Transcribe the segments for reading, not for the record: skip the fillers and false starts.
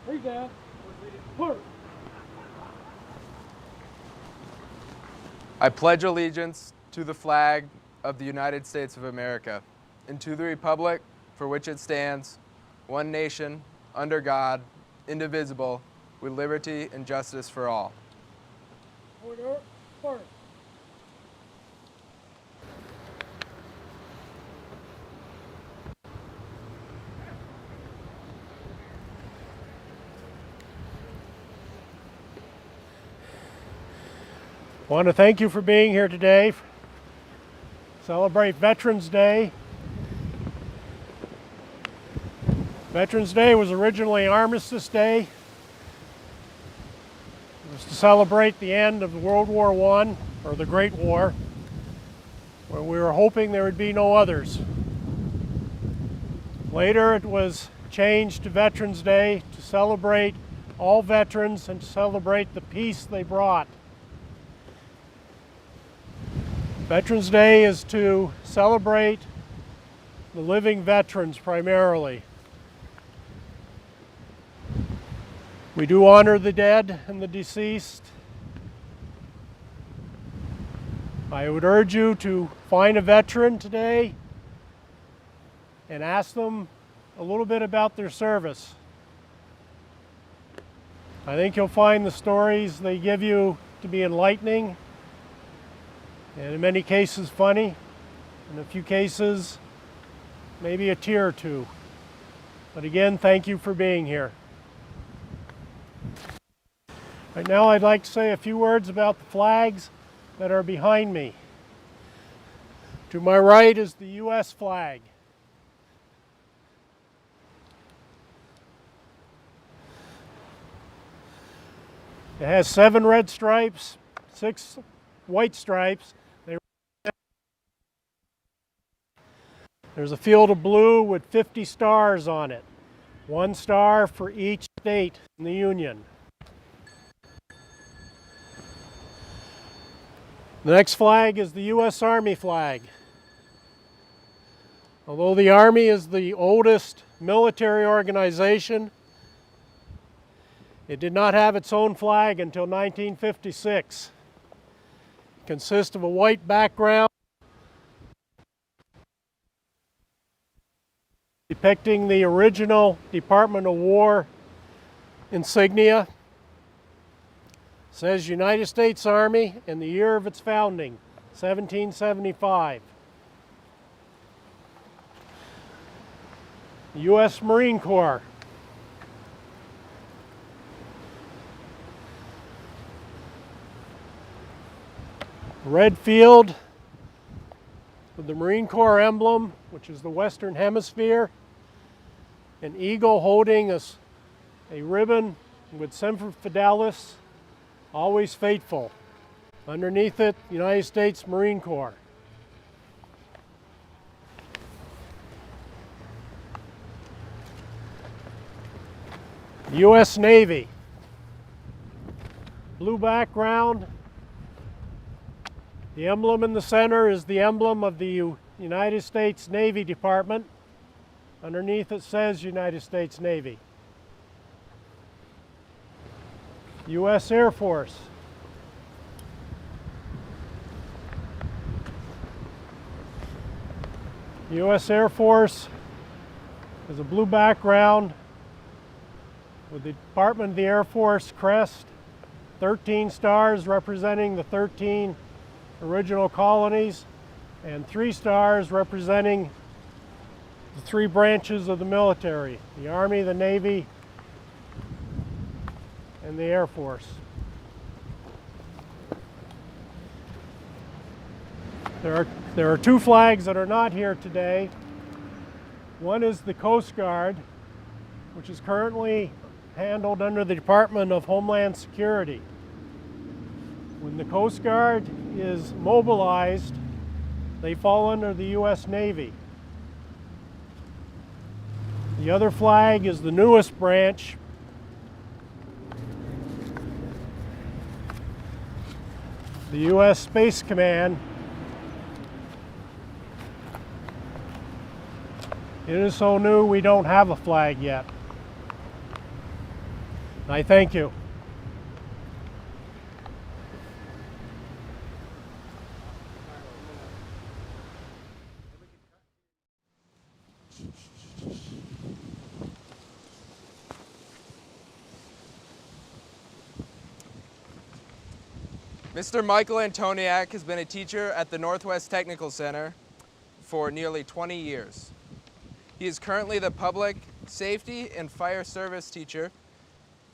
Three down. Put. I pledge allegiance to the flag of the United States of America and to the republic for which it stands, one nation, under God, indivisible, with liberty and justice for all. Order. First. I want to thank you for being here today. Celebrate Veterans Day. Veterans Day was originally Armistice Day. It was to celebrate the end of World War I, or the Great War, where we were hoping there would be no others. Later it was changed to Veterans Day to celebrate all veterans and to celebrate the peace they brought. Veterans Day is to celebrate the living veterans primarily. We do honor the dead and the deceased. I would urge you to find a veteran today and ask them a little bit about their service. I think you'll find the stories they give you to be enlightening, and in many cases funny, in a few cases maybe a tear or two. But again, thank you for being here. Right now I'd like to say a few words about the flags that are behind me. To my right is the U.S. flag. It has 7 red stripes, 6 white stripes. There's a field of blue with 50 stars on it, 1 star for each state in the Union. The next flag is the U.S. Army flag. Although the Army is the oldest military organization, it did not have its own flag until 1956. It consists of a white background depicting the original Department of War insignia. It says United States Army and the year of its founding, 1775. The U.S. Marine Corps. Red field with the Marine Corps emblem, which is the Western Hemisphere, an eagle holding a ribbon with Semper Fidelis, always faithful. Underneath it, United States Marine Corps. U.S. Navy. Blue background. The emblem in the center is the emblem of the United States Navy Department. Underneath it says United States Navy. U.S. Air Force. U.S. Air Force is a blue background with the Department of the Air Force crest, 13 stars representing the 13 original colonies, and 3 stars representing the 3 branches of the military, the Army, the Navy, and the Air Force. There are 2 flags that are not here today. One is the Coast Guard, which is currently handled under the Department of Homeland Security. When the Coast Guard is mobilized, they fall under the U.S. Navy. The other flag is the newest branch, the U.S. Space Command. It is so new we don't have a flag yet. I thank you. Mr. Michael Antoniak has been a teacher at the Northwest Technical Center for nearly 20 years. He is currently the Public Safety and Fire Service teacher,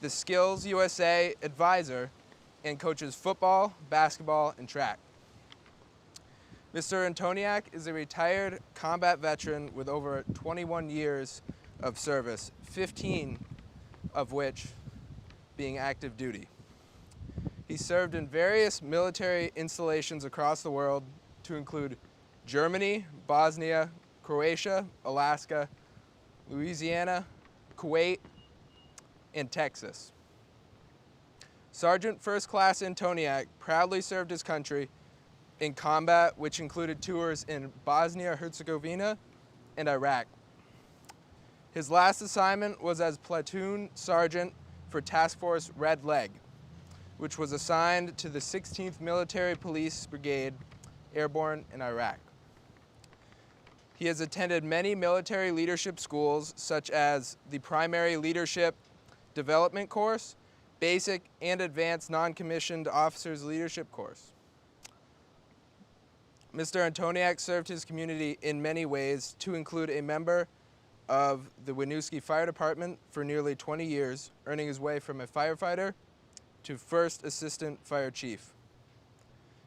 the Skills USA advisor, and coaches football, basketball, and track. Mr. Antoniak is a retired combat veteran with over 21 years of service, 15 of which being active duty. He served in various military installations across the world to include Germany, Bosnia, Croatia, Alaska, Louisiana, Kuwait, and Texas. Sergeant First Class Antoniak proudly served his country in combat, which included tours in Bosnia-Herzegovina and Iraq. His last assignment was as platoon sergeant for Task Force Red Leg, which was assigned to the 16th Military Police Brigade, airborne in Iraq. He has attended many military leadership schools, such as the Primary Leadership Development Course, Basic and Advanced Non-Commissioned Officers Leadership Course. Mr. Antoniak served his community in many ways, to include a member of the Winooski Fire Department for nearly 20 years, earning his way from a firefighter to First Assistant Fire Chief.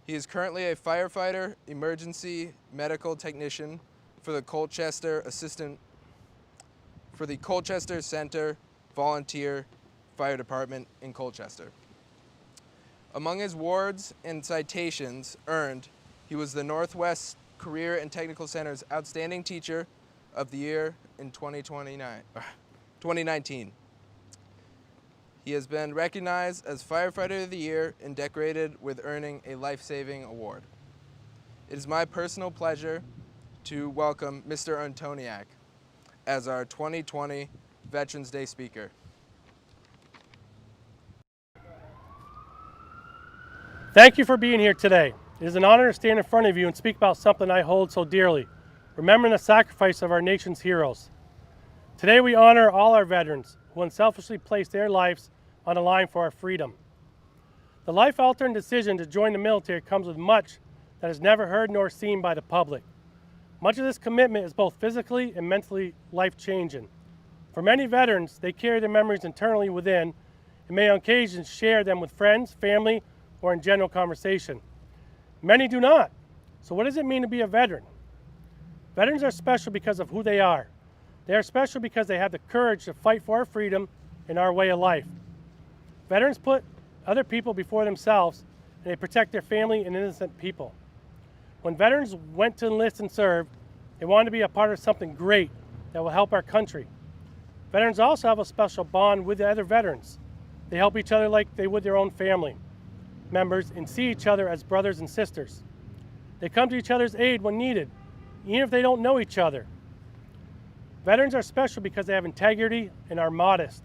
He is currently a firefighter, emergency medical technician for the Colchester Center Volunteer Fire Department in Colchester. Among his awards and citations earned, he was the Northwest Career and Technical Center's Outstanding Teacher of the Year in 2019. He has been recognized as Firefighter of the Year and decorated with earning a life-saving award. It is my personal pleasure to welcome Mr. Antoniak as our 2020 Veterans Day speaker. Thank you for being here today. It is an honor to stand in front of you and speak about something I hold so dearly, remembering the sacrifice of our nation's heroes. Today we honor all our veterans who unselfishly placed their lives on the line for our freedom. The life-altering decision to join the military comes with much that is never heard nor seen by the public. Much of this commitment is both physically and mentally life-changing. For many veterans, they carry their memories internally within and may on occasion share them with friends, family, or in general conversation. Many do not. So what does it mean to be a veteran? Veterans are special because of who they are. They are special because they have the courage to fight for our freedom and our way of life. Veterans put other people before themselves, and they protect their family and innocent people. When veterans went to enlist and serve, they wanted to be a part of something great that will help our country. Veterans also have a special bond with the other veterans. They help each other like they would their own family members and see each other as brothers and sisters. They come to each other's aid when needed, even if they don't know each other. Veterans are special because they have integrity and are modest.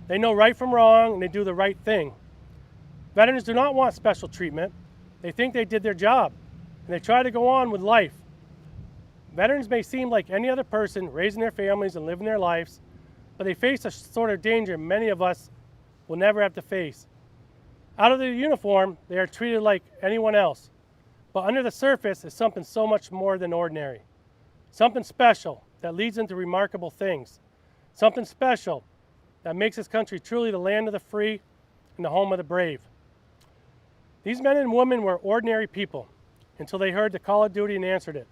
They know right from wrong and they do the right thing. Veterans do not want special treatment. They think they did their job and they try to go on with life. Veterans may seem like any other person raising their families and living their lives, but they face a sort of danger many of us will never have to face. Out of their uniform, they are treated like anyone else, but under the surface is something so much more than ordinary. Something special that leads into remarkable things. Something special that makes this country truly the land of the free and the home of the brave. These men and women were ordinary people until they heard the call of duty and answered it.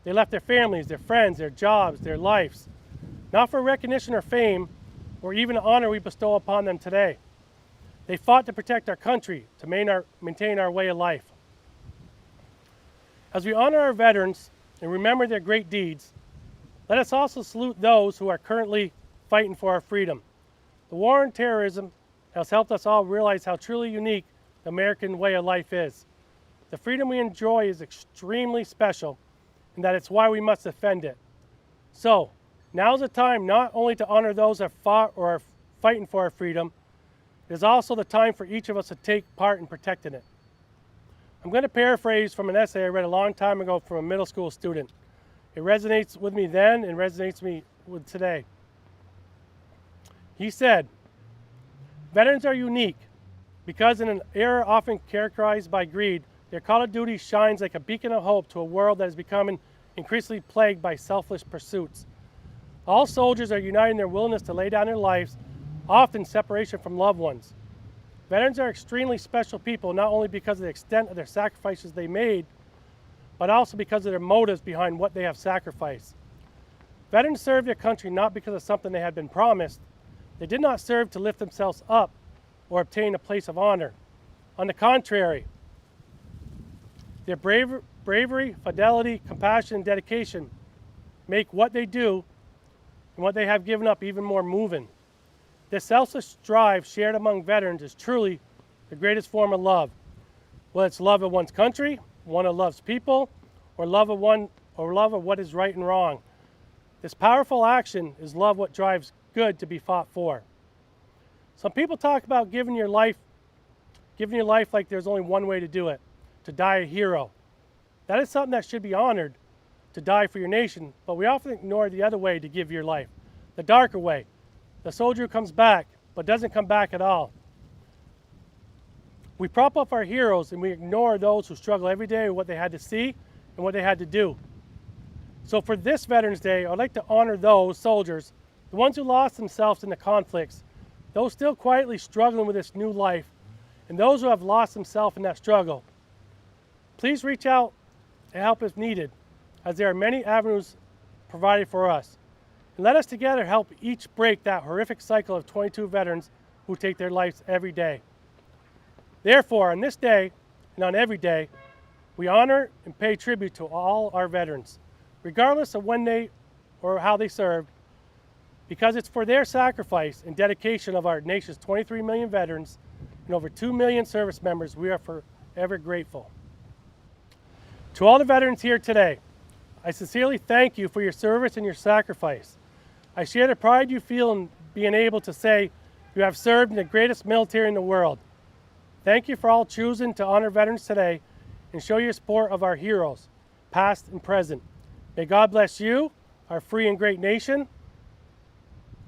They left their families, their friends, their jobs, their lives, not for recognition or fame, or even the honor we bestow upon them today. They fought to protect our country, to maintain our way of life. As we honor our veterans and remember their great deeds, let us also salute those who are currently fighting for our freedom. The war on terrorism has helped us all realize how truly unique the American way of life is. The freedom we enjoy is extremely special, and that it's why we must defend it. So, now's the time not only to honor those that fought or are fighting for our freedom, it is also the time for each of us to take part in protecting it. I'm going to paraphrase from an essay I read a long time ago from a middle school student. It resonates with me then and resonates with me with today. He said, "Veterans are unique because in an era often characterized by greed, their call of duty shines like a beacon of hope to a world that is becoming increasingly plagued by selfish pursuits. All soldiers are united in their willingness to lay down their lives, often in separation from loved ones. Veterans are extremely special people, not only because of the extent of their sacrifices they made, but also because of their motives behind what they have sacrificed. Veterans served their country not because of something they had been promised. They did not serve to lift themselves up or obtain a place of honor. On the contrary, their bravery, fidelity, compassion, and dedication make what they do and what they have given up even more moving. This selfless drive shared among veterans is truly the greatest form of love. Whether it's love of one's country, one that loves people, or love of what is right and wrong. This powerful action is love what drives good to be fought for. Some people talk about giving your life like there's only one way to do it, to die a hero. That is something that should be honored, to die for your nation, but we often ignore the other way to give your life, the darker way, the soldier who comes back but doesn't come back at all. We prop up our heroes and we ignore those who struggle every day with what they had to see and what they had to do. So for this Veterans Day, I'd like to honor those soldiers, the ones who lost themselves in the conflicts, those still quietly struggling with this new life, and those who have lost themselves in that struggle. Please reach out and help if needed, as there are many avenues provided for us. And let us together help each break that horrific cycle of 22 veterans who take their lives every day. Therefore, on this day, and on every day, we honor and pay tribute to all our veterans, regardless of when they or how they served, because it's for their sacrifice and dedication of our nation's 23 million veterans and over 2 million service members we are forever grateful. To all the veterans here today, I sincerely thank you for your service and your sacrifice. I share the pride you feel in being able to say you have served in the greatest military in the world. Thank you for all choosing to honor veterans today and show your support of our heroes, past and present. May God bless you, our free and great nation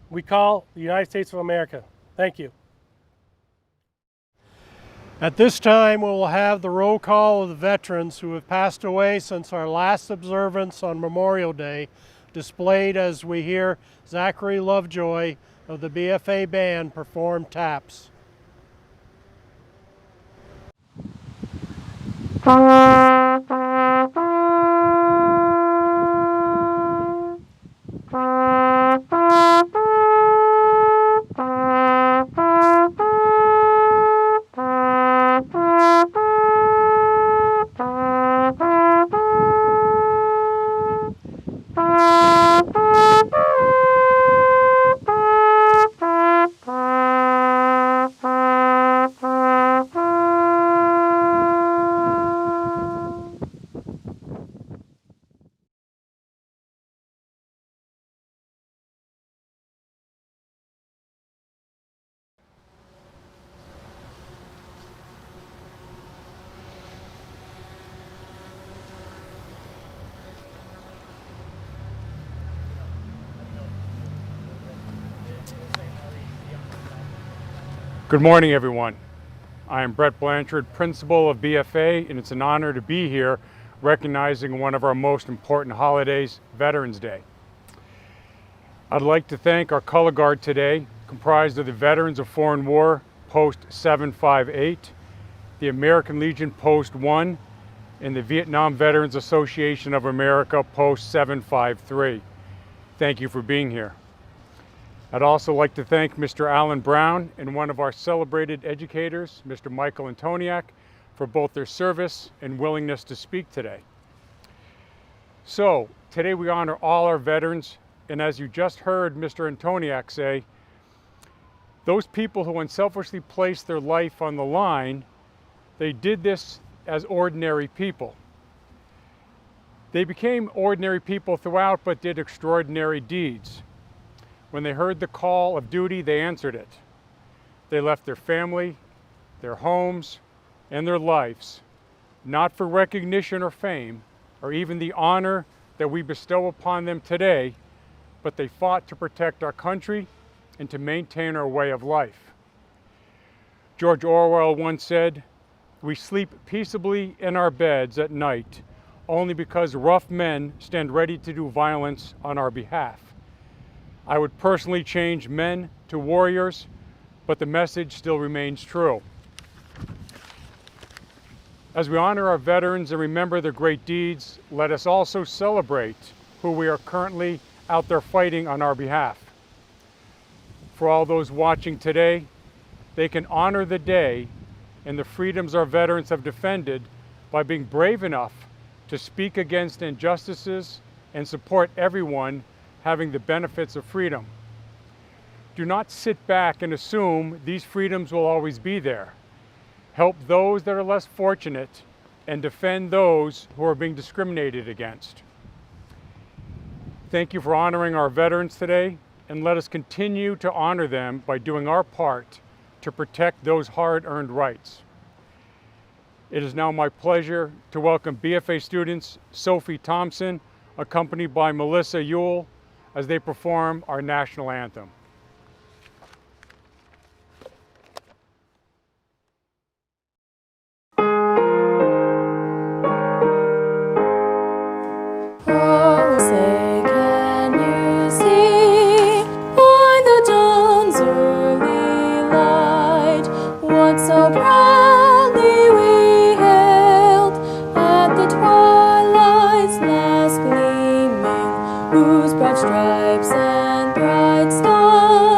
we call the United States of America. Thank you. At this time, we will have the roll call of the veterans who have passed away since our last observance on Memorial Day, displayed as we hear Zachary Lovejoy of the BFA Band perform taps. Good morning, everyone. I am Brett Blanchard, Principal of BFA, and it's an honor to be here recognizing one of our most important holidays, Veterans Day. I'd like to thank our color guard today, comprised of the Veterans of Foreign War, Post 758, the American Legion Post 1, and the Vietnam Veterans Association of America, Post 753. Thank you for being here. I'd also like to thank Mr. Alan Brown and one of our celebrated educators, Mr. Michael Antoniak, for both their service and willingness to speak today. So, today we honor all our veterans, and as you just heard Mr. Antoniak say, those people who unselfishly placed their life on the line, they did this as ordinary people. They became ordinary people throughout, but did extraordinary deeds. When they heard the call of duty, they answered it. They left their family, their homes, and their lives, not for recognition or fame, or even the honor that we bestow upon them today, but they fought to protect our country and to maintain our way of life. George Orwell once said, "We sleep peaceably in our beds at night only because rough men stand ready to do violence on our behalf." I would personally change men to warriors, but the message still remains true. As we honor our veterans and remember their great deeds, let us also celebrate who we are currently out there fighting on our behalf. For all those watching today, they can honor the day and the freedoms our veterans have defended by being brave enough to speak against injustices and support everyone having the benefits of freedom. Do not sit back and assume these freedoms will always be there. Help those that are less fortunate and defend those who are being discriminated against. Thank you for honoring our veterans today, and let us continue to honor them by doing our part to protect those hard-earned rights. It is now my pleasure to welcome BFA students Sophie Thompson, accompanied by Melissa Ewell, as they perform our national anthem. Oh, say, can you see by the dawn's early light what so proudly we hailed at the twilight's last gleaming, whose broad stripes and bright stars